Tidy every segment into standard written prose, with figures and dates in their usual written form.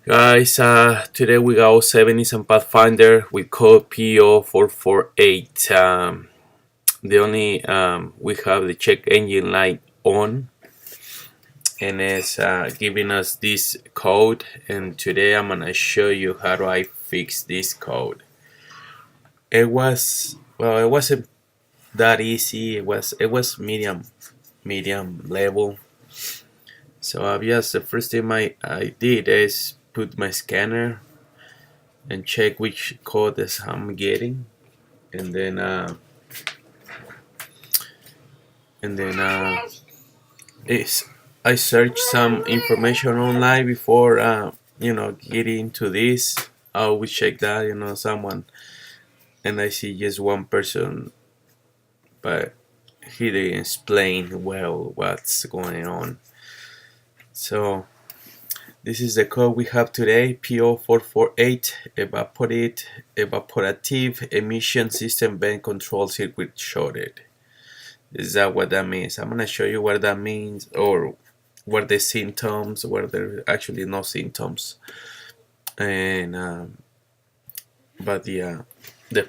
Guys, today we got 07 Nissan Pathfinder with code P0448. The only we have the check engine light on, and it's giving us this code. And today I'm gonna show you how do I fix this code. It wasn't that easy. It was medium level. So obvious, the first thing I did is put my scanner and check which code is I'm getting, and then I searched some information online before getting into this. I always check that someone, and I see just one person, but he didn't explain well what's going on. So this is the code we have today, P0448, Evaporative Emission System Vent Control Circuit Shorted. Is that what that means? I'm going to show you what that means, or what the symptoms, where there are actually no symptoms, and but the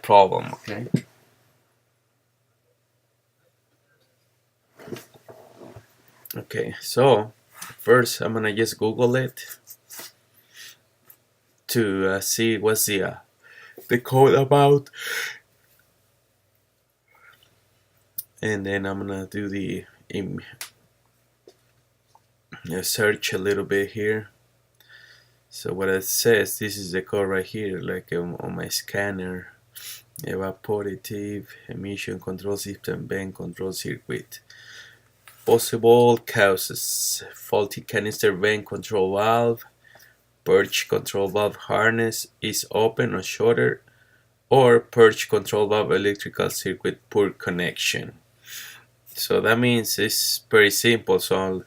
problem, okay? Okay, so first I'm gonna just Google it to see what's the code about, and then I'm gonna do the search a little bit here. So what it says, this is the code right here, like on my scanner: Evaporative Emission Control System Vent Control Circuit. Possible causes: faulty canister vent control valve, purge control valve harness is open or shorted, or purge control valve electrical circuit poor connection. So that means it's pretty simple. So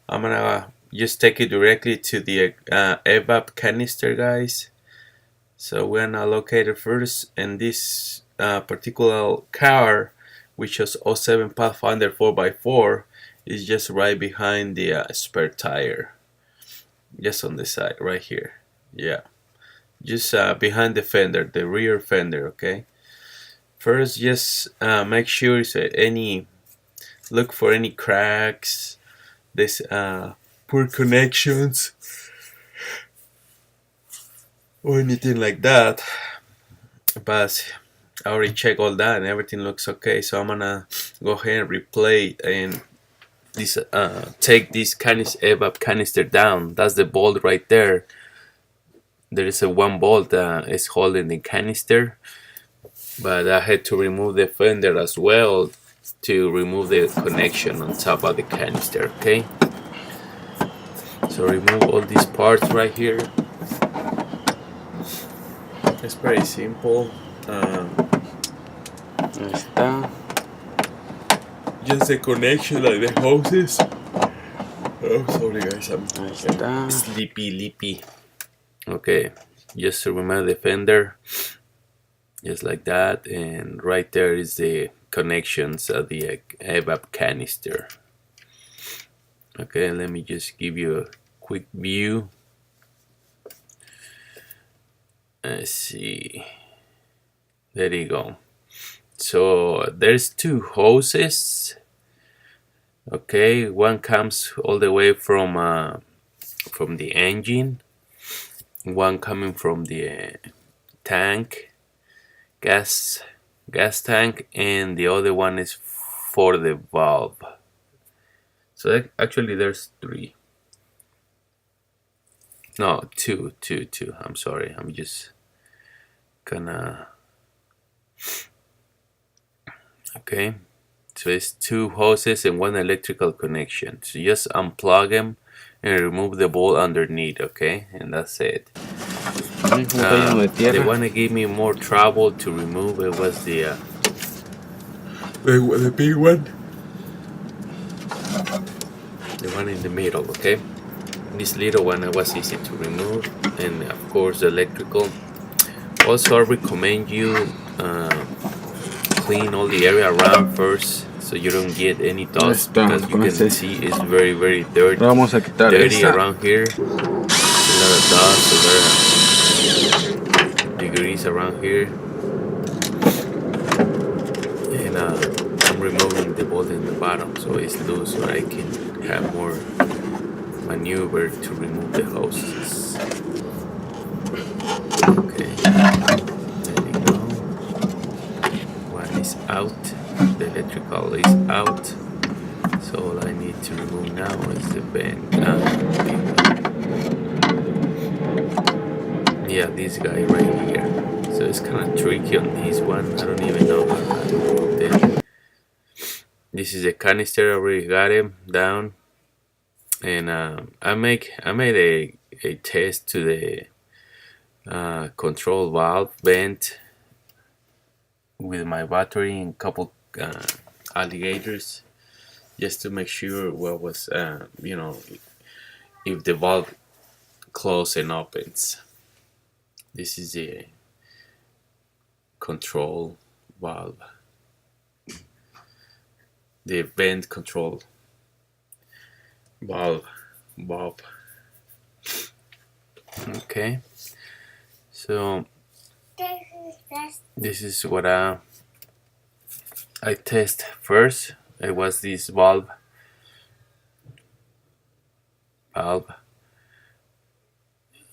I'm gonna just take it directly to the EVAP canister, guys. So we're gonna locate it first, and this particular car, which is 07 Pathfinder 4x4, is just right behind the spare tire, just on the side right here. Yeah, just behind the fender, the rear fender. Okay, first just make sure look for any cracks, this poor connections, or anything like that. But I already checked all that and everything looks okay, so I'm gonna go ahead and replay and take this EVAP canister down. That's the bolt right there. There is a one bolt is holding the canister, but I had to remove the fender as well to remove the connection on top of the canister. Okay, so remove all these parts right here. It's pretty simple. Just the connection, like the hoses. Oh, sorry guys, I'm sleepy. Okay, just to remove the fender, just like that, and right there is the connections of the EVAP canister. Okay, let me just give you a quick view. Let's see. There you go. So there's two hoses. Okay, one comes all the way from the engine, one coming from the tank, gas tank, and the other one is for the valve. So actually there's three. No, two. I'm sorry. I'm just gonna. Okay, so it's two hoses and one electrical connection. So just unplug them and remove the bolt underneath. Okay, and that's it. The one that gave me more trouble to remove it was the big one, the one in the middle. Okay, this little one was easy to remove, and of course the electrical. Also, I recommend you clean all the area around first, so you don't get any dust, because you can see it's very dirty around here. So lot of dust, a lot of degrees around here, and I'm removing the bolt in the bottom so it's loose, so I can have more maneuver to remove the hoses. Okay, there you go. One is out, the electrical is out, so all I need to remove now is the bend. Yeah, this guy right here. So it's kind of tricky on this one. I don't even know how to remove it. This is a canister. I already got him down, and I made a test to the control valve vent with my battery and couple alligators, just to make sure what was if the valve closes and opens. This is a control valve, the vent control valve. Okay, so this is what I test first. It was this valve.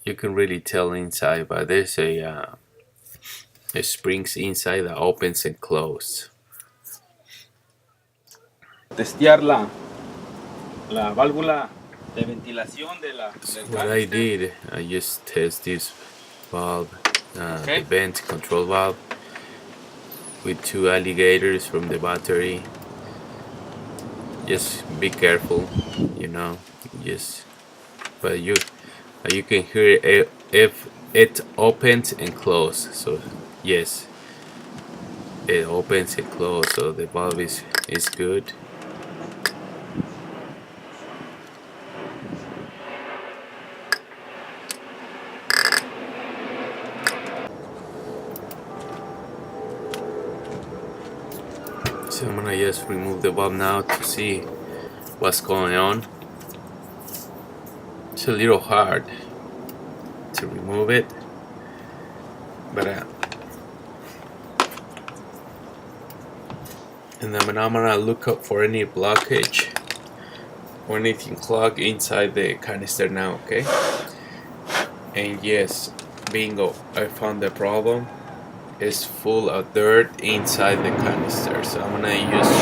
You can really tell inside, but there's a springs inside that opens and closes. Testear la válvula de ventilación del what I did, I just test this valve, the vent control valve, with 2 alligators from the battery. Just be careful, but you can hear it if it opens and closes. So yes, it opens and closes, so the valve is good. So I'm gonna just remove the valve now to see what's going on. It's a little hard to remove it, but and then I'm gonna look up for any blockage or anything clogged inside the canister now. Okay, and yes, bingo, I found the problem. It's full of dirt inside the canister, so I'm gonna use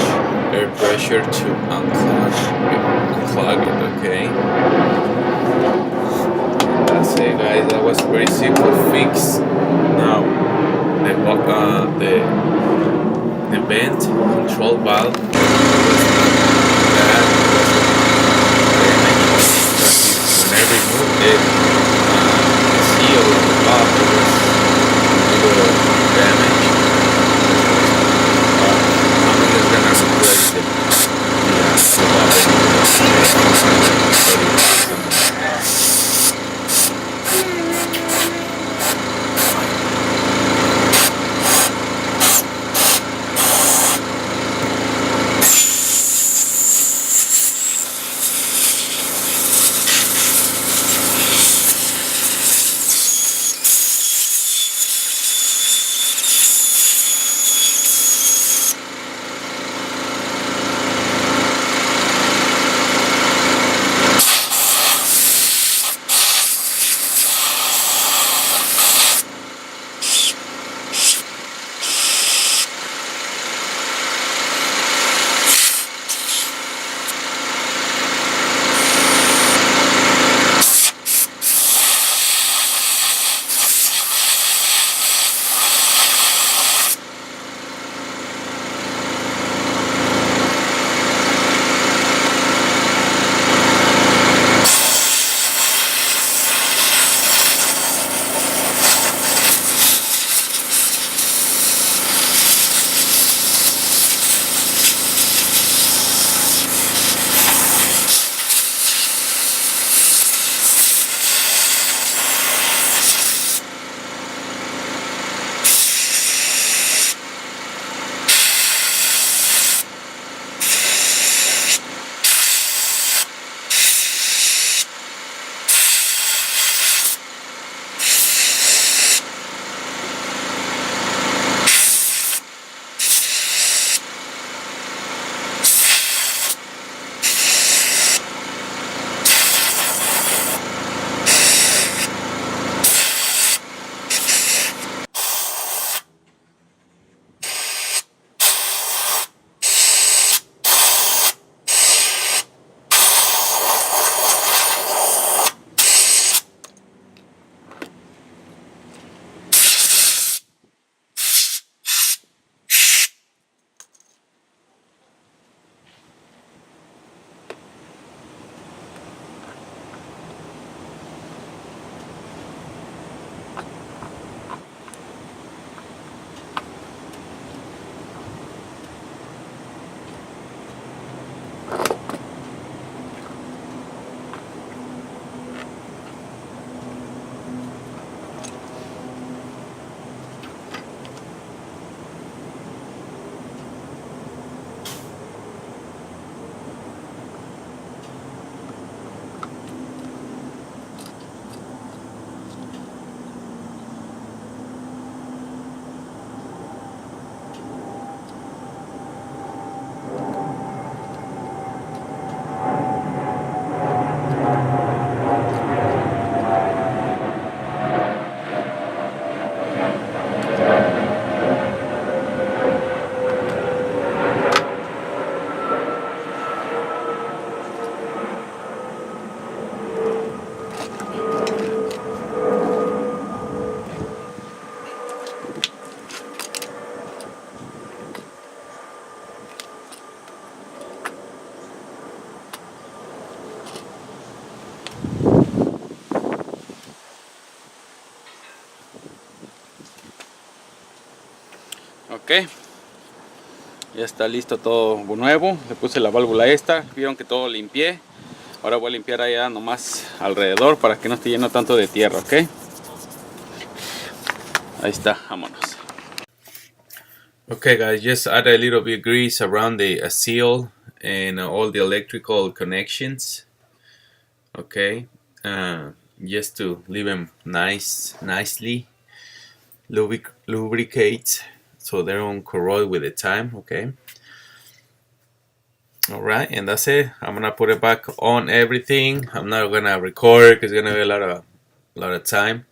air pressure to unclog it. Okay, that's it, guys. That was pretty simple fix. Now the vent control valve was not bad. When I removed it, the seal on the valve was little damage. I'm just gonna replace the ok. Ya está listo todo nuevo. Le puse la válvula esta. Vieron que todo limpié. Ahora voy a limpiar allá nomás alrededor para que no esté lleno tanto de tierra, ok. Ahí está, vámonos. Okay guys, just add a little bit of grease around the seal and all the electrical connections. Okay, just to leave them nicely lubricate so they don't corrode with the time. Okay, all right, and that's it. I'm gonna put it back on everything. I'm not gonna record because it's gonna be a lot of time.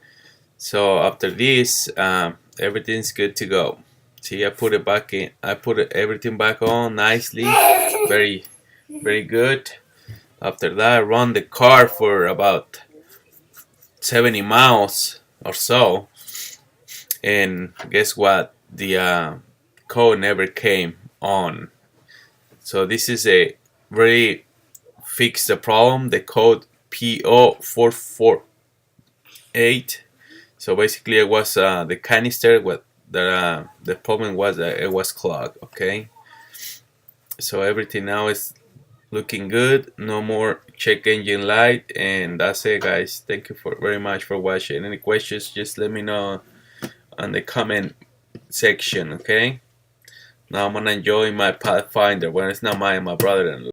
So after this, everything's good to go. See, I put it back in. I put everything back on nicely, very good. After that, I run the car for about 70 miles or so, and guess what? The code never came on. So this is a really fix the problem. The code P0448. So basically, it was the canister. What the problem was that it was clogged. Okay. So everything now is looking good. No more check engine light, and that's it, guys. Thank you very much for watching. Any questions, just let me know on the comment section. Okay. Now I'm gonna enjoy my Pathfinder. Well, it's not mine, my brother-in-law.